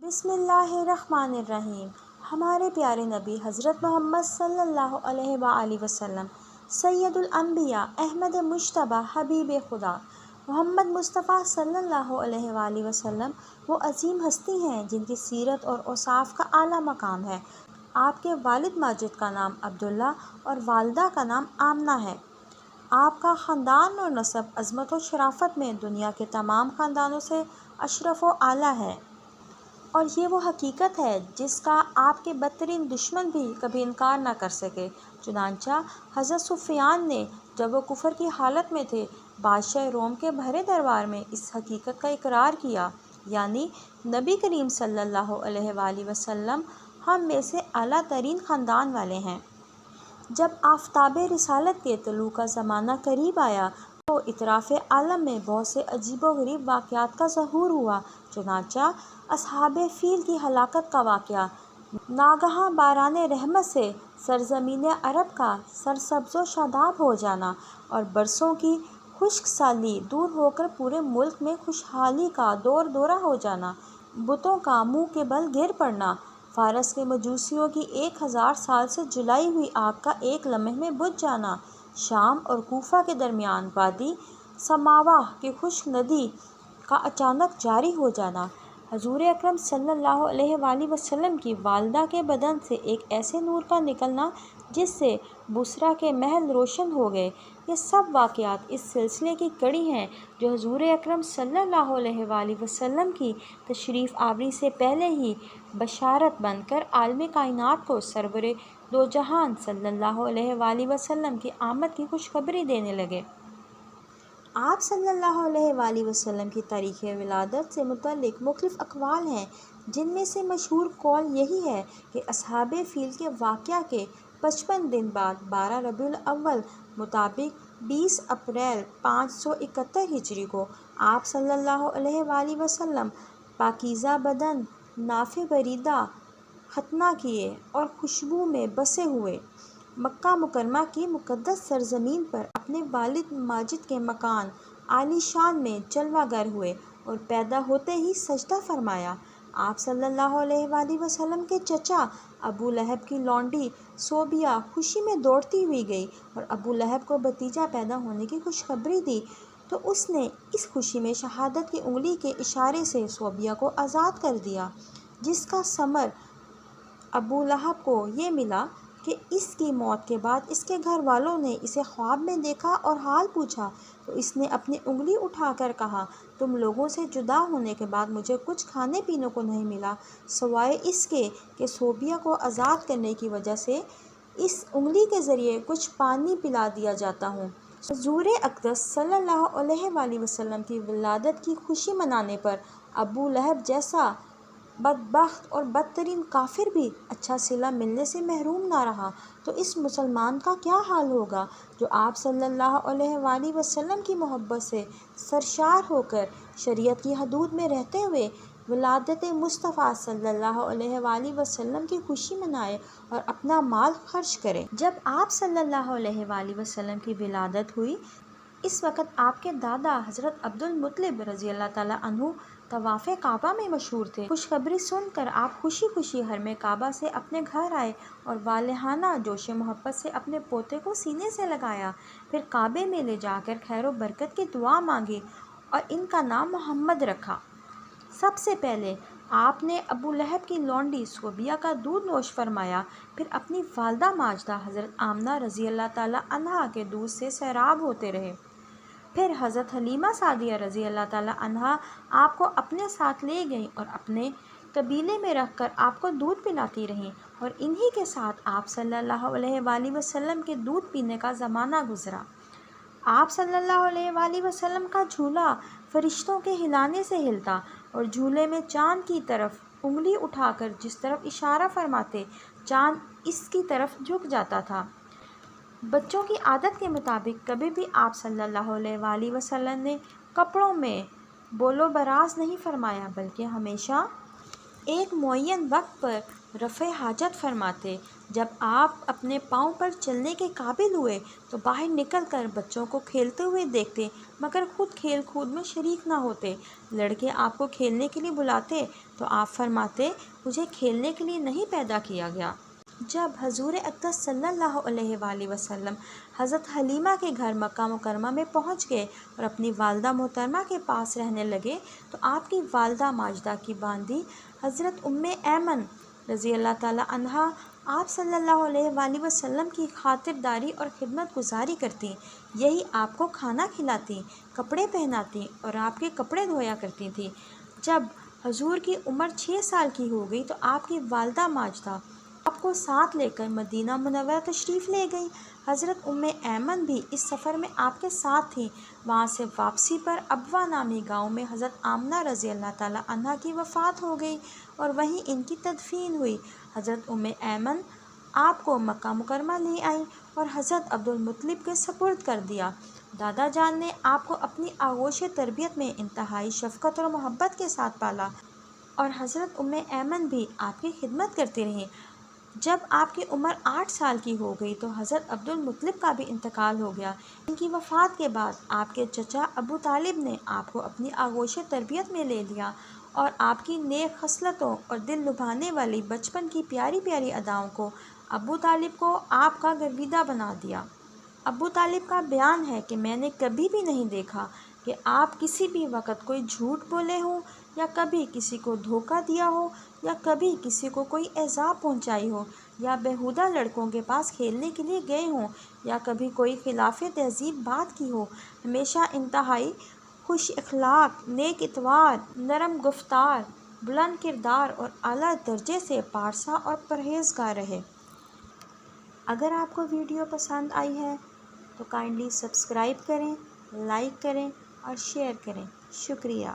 بسم اللہ الرحمن الرحیم۔ ہمارے پیارے نبی حضرت محمد صلی اللہ علیہ وآلہ وسلم سید الانبیاء احمد مجتبیٰ حبیب خدا محمد مصطفیٰ صلی اللہ علیہ وآلہ وسلم وہ عظیم ہستی ہیں جن کی سیرت اور اوصاف کا اعلیٰ مقام ہے۔ آپ کے والد ماجد کا نام عبداللہ اور والدہ کا نام آمنہ ہے۔ آپ کا خاندان اور نسب عظمت و شرافت میں دنیا کے تمام خاندانوں سے اشرف و اعلیٰ ہے، اور یہ وہ حقیقت ہے جس کا آپ کے بدترین دشمن بھی کبھی انکار نہ کر سکے۔ چنانچہ حضرت سفیان نے جب وہ کفر کی حالت میں تھے بادشاہ روم کے بھرے دربار میں اس حقیقت کا اقرار کیا، یعنی نبی کریم صلی اللہ علیہ وآلہ وسلم ہم میں سے اعلیٰ ترین خاندان والے ہیں۔ جب آفتاب رسالت کے طلوع کا زمانہ قریب آیا تو اطراف عالم میں بہت سے عجیب و غریب واقعات کا ظہور ہوا۔ چنانچہ اصحاب فیل کی ہلاکت کا واقعہ، ناگہاں باران رحمت سے سرزمین عرب کا سرسبز و شاداب ہو جانا اور برسوں کی خشک سالی دور ہو کر پورے ملک میں خوشحالی کا دور دورہ ہو جانا، بتوں کا منہ کے بل گر پڑنا، فارس کے مجوسیوں کی 1000 سال سے جلائی ہوئی آگ کا ایک لمحے میں بجھ جانا، شام اور کوفہ کے درمیان وادی سماواہ کی خشک ندی کا اچانک جاری ہو جانا، حضور اکرم صلی اللہ علیہ وآلہ وسلم کی والدہ کے بدن سے ایک ایسے نور کا نکلنا جس سے بصرہ کے محل روشن ہو گئے، یہ سب واقعات اس سلسلے کی کڑی ہیں جو حضور اکرم صلی اللہ علیہ وآلہ وسلم کی تشریف آوری سے پہلے ہی بشارت بن کر عالم کائنات کو سرور دو جہان صلی اللہ علیہ وآلہ وسلم کی آمد کی خوشخبری دینے لگے۔ آپ صلی اللہ علیہ وآلہ وسلم کی تاریخ ولادت سے متعلق مختلف اقوال ہیں، جن میں سے مشہور قول یہی ہے کہ اصحاب فیل کے واقعہ کے 55 دن بعد 12 ربیع الاول مطابق 20 اپریل 571 ہجری کو آپ صلی اللہ علیہ وآلہ وسلم پاکیزہ بدن، نافع بریدہ ختنہ کیے اور خوشبو میں بسے ہوئے مکہ مکرمہ کی مقدس سرزمین پر اپنے والد ماجد کے مکان عالی شان میں جلوہ گر ہوئے اور پیدا ہوتے ہی سجدہ فرمایا۔ آپ صلی اللہ علیہ وآلہ وسلم کے چچا ابو لہب کی لونڈی صوبیہ خوشی میں دوڑتی ہوئی گئی اور ابو لہب کو بھتیجا پیدا ہونے کی خوشخبری دی تو اس نے اس خوشی میں شہادت کی انگلی کے اشارے سے صوبیہ کو آزاد کر دیا، جس کا ثمر ابو لہب کو یہ ملا کہ اس کی موت کے بعد اس کے گھر والوں نے اسے خواب میں دیکھا اور حال پوچھا تو اس نے اپنی انگلی اٹھا کر کہا، تم لوگوں سے جدا ہونے کے بعد مجھے کچھ کھانے پینے کو نہیں ملا سوائے اس کے کہ صوبیہ کو آزاد کرنے کی وجہ سے اس انگلی کے ذریعے کچھ پانی پلا دیا جاتا ہوں۔ حضور اقدس صلی اللہ علیہ وآلہ وسلم کی ولادت کی خوشی منانے پر ابو لہب جیسا بدبخت اور بدترین کافر بھی اچھا صلہ ملنے سے محروم نہ رہا تو اس مسلمان کا کیا حال ہوگا جو آپ صلی اللہ علیہ وآلہ وسلم کی محبت سے سرشار ہو کر شریعت کی حدود میں رہتے ہوئے ولادت مصطفیٰ صلی اللہ علیہ وآلہ وسلم کی خوشی منائے اور اپنا مال خرچ کرے۔ جب آپ صلی اللہ علیہ وآلہ وسلم کی ولادت ہوئی اس وقت آپ کے دادا حضرت عبد المطلب رضی اللہ تعالیٰ عنہ طواف کعبہ میں مشہور تھے۔ خوشخبری سن کر آپ خوشی خوشی حرم کعبہ سے اپنے گھر آئے اور والہانہ جوش محبت سے اپنے پوتے کو سینے سے لگایا، پھر کعبے میں لے جا کر خیر و برکت کی دعا مانگی اور ان کا نام محمد رکھا۔ سب سے پہلے آپ نے ابو لہب کی لونڈی صوبیہ کا دودھ نوش فرمایا، پھر اپنی والدہ ماجدہ حضرت آمنہ رضی اللہ تعالیٰ عنہا کے دودھ سے سیراب ہوتے رہے، پھر حضرت حلیمہ سعدیہ رضی اللہ تعالیٰ عنہا آپ کو اپنے ساتھ لے گئیں اور اپنے قبیلے میں رکھ کر آپ کو دودھ پلاتی رہیں، اور انہی کے ساتھ آپ صلی اللہ علیہ وآلہ وسلم کے دودھ پینے کا زمانہ گزرا۔ آپ صلی اللہ علیہ وآلہ وسلم کا جھولا فرشتوں کے ہلانے سے ہلتا اور جھولے میں چاند کی طرف انگلی اٹھا کر جس طرف اشارہ فرماتے چاند اس کی طرف جھک جاتا تھا۔ بچوں کی عادت کے مطابق کبھی بھی آپ صلی اللہ علیہ وآلہ وسلم نے کپڑوں میں بول و براز نہیں فرمایا، بلکہ ہمیشہ ایک معین وقت پر رفع حاجت فرماتے۔ جب آپ اپنے پاؤں پر چلنے کے قابل ہوئے تو باہر نکل کر بچوں کو کھیلتے ہوئے دیکھتے، مگر خود کھیل کود میں شریک نہ ہوتے۔ لڑکے آپ کو کھیلنے کے لیے بلاتے تو آپ فرماتے، مجھے کھیلنے کے لیے نہیں پیدا کیا گیا۔ جب حضور اقدس صلی اللہ علیہ وآلہ وسلم حضرت حلیمہ کے گھر مکہ مکرمہ میں پہنچ گئے اور اپنی والدہ محترمہ کے پاس رہنے لگے تو آپ کی والدہ ماجدہ کی باندی حضرت ایمن رضی اللہ تعالی عنہا آپ صلی اللہ علیہ وآلہ وسلم کی خاطرداری اور خدمت گزاری کرتی، یہی آپ کو کھانا کھلاتی، کپڑے پہناتی اور آپ کے کپڑے دھویا کرتی تھی۔ جب حضور کی عمر 6 سال کی ہو گئی تو آپ کی والدہ ماجدہ آپ کو ساتھ لے کر مدینہ منورہ تشریف لے گئی۔ حضرت ایمن بھی اس سفر میں آپ کے ساتھ تھیں۔ وہاں سے واپسی پر ابوا نامی گاؤں میں حضرت آمنہ رضی اللہ تعالی عنہا کی وفات ہو گئی اور وہیں ان کی تدفین ہوئی۔ حضرت ایمن آپ کو مکہ مکرمہ لے آئیں اور حضرت عبدالمطلب کے سپرد کر دیا۔ دادا جان نے آپ کو اپنی آغوش تربیت میں انتہائی شفقت اور محبت کے ساتھ پالا اور حضرت ایمن بھی آپ کی خدمت کرتی رہیں۔ جب آپ کی عمر 8 سال کی ہو گئی تو حضرت عبدالمطلب کا بھی انتقال ہو گیا۔ ان کی وفات کے بعد آپ کے چچا ابو طالب نے آپ کو اپنی آغوش تربیت میں لے لیا اور آپ کی نیک خصلتوں اور دل لبھانے والی بچپن کی پیاری پیاری اداؤں کو ابو طالب کو آپ کا گرویدہ بنا دیا۔ ابو طالب کا بیان ہے کہ میں نے کبھی بھی نہیں دیکھا کہ آپ کسی بھی وقت کوئی جھوٹ بولے ہوں یا کبھی کسی کو دھوکہ دیا ہو یا کبھی کسی کو کوئی ایذا پہنچائی ہو یا بیہودہ لڑکوں کے پاس کھیلنے کے لیے گئے ہوں یا کبھی کوئی خلاف تہذیب بات کی ہو۔ ہمیشہ انتہائی خوش اخلاق، نیک اتوار، نرم گفتار، بلند کردار اور اعلیٰ درجے سے پارسا اور پرہیزگار رہے۔ اگر آپ کو ویڈیو پسند آئی ہے تو کائنڈلی سبسکرائب کریں، لائک کریں اور شیئر کریں۔ شکریہ۔